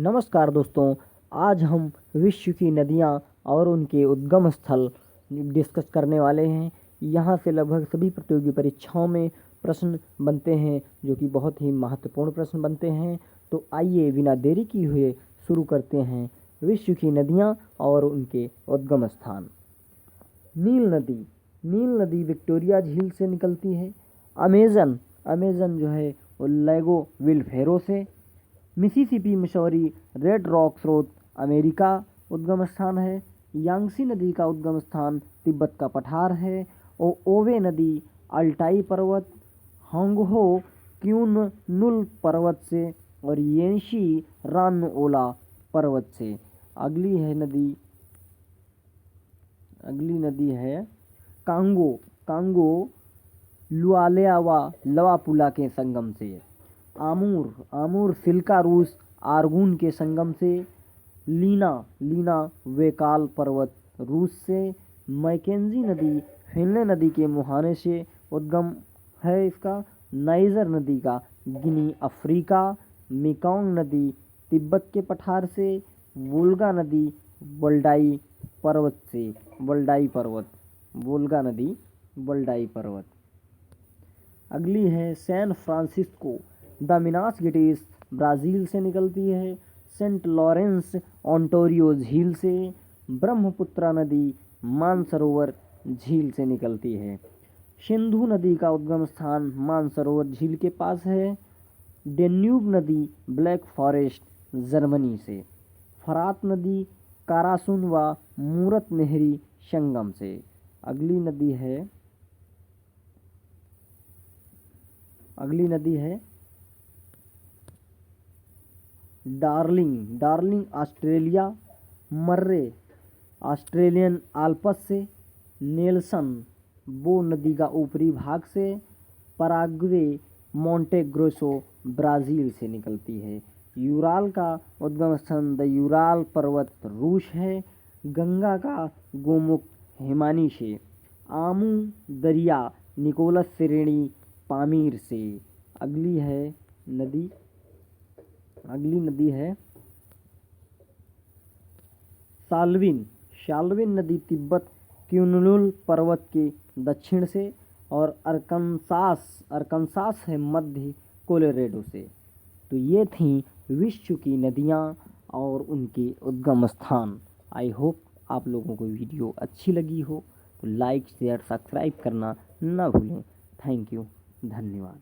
नमस्कार दोस्तों, आज हम विश्व की नदियाँ और उनके उद्गम स्थल डिस्कस करने वाले हैं। यहाँ से लगभग सभी प्रतियोगी परीक्षाओं में प्रश्न बनते हैं, जो कि बहुत ही महत्वपूर्ण प्रश्न बनते हैं। तो आइए बिना देरी किए हुए शुरू करते हैं विश्व की नदियाँ और उनके उद्गम स्थान। नील नदी विक्टोरिया झील से निकलती है। अमेजन जो है वो लेगो विलफेरो से। मिसिसिपी मिसौरी रेड रॉक स्रोत अमेरिका उद्गम स्थान है। यांगसी नदी का उद्गम स्थान तिब्बत का पठार है। ओवे नदी अल्टाई पर्वत, होंगहो क्यूनलुन पर्वत से और येंशी रानओला पर्वत से। अगली नदी है कांगो लुआलेवा लवापुला के संगम से। आमूर सिल्का रूस आर्गून के संगम से। लीना वेकाल पर्वत रूस से। मैकेंजी नदी फिनले नदी के मुहाने से उद्गम है इसका। नाइजर नदी का गिनी अफ्रीका। मेकोंग नदी तिब्बत के पठार से। वोल्गा नदी वोल्डाई पर्वत। अगली है San Francisco de Manas गेटिस Brazil से निकलती है। सेंट लॉरेंस ओंटारियो झील से। ब्रह्मपुत्रा नदी मानसरोवर झील से निकलती है। सिंधु नदी का उद्गम स्थान मानसरोवर झील के पास है। डेन्यूब नदी ब्लैक फॉरेस्ट जर्मनी से। फरात नदी कारासुन व मूरत नेहरी संगम से। अगली नदी है डार्लिंग ऑस्ट्रेलिया। मर्रे ऑस्ट्रेलियन आल्प्स से। नेल्सन बो नदी का ऊपरी भाग से। पराग्वे मोंटेग्रोसो ब्राज़ील से निकलती है। यूराल का उद्गम स्थान द यूराल पर्वत रूस है। गंगा का गोमुख हिमानी से। आमू दरिया निकोलस श्रेणी पामीर से। अगली नदी है शाल्विन नदी तिब्बत क्यूनलुन पर्वत के दक्षिण से। और अरकानसास है मध्य कोलोराडो से। तो ये थी विश्व की नदियाँ और उनके उद्गम स्थान। आई होप आप लोगों को वीडियो अच्छी लगी हो, तो लाइक शेयर सब्सक्राइब करना ना भूलें। थैंक यू, धन्यवाद।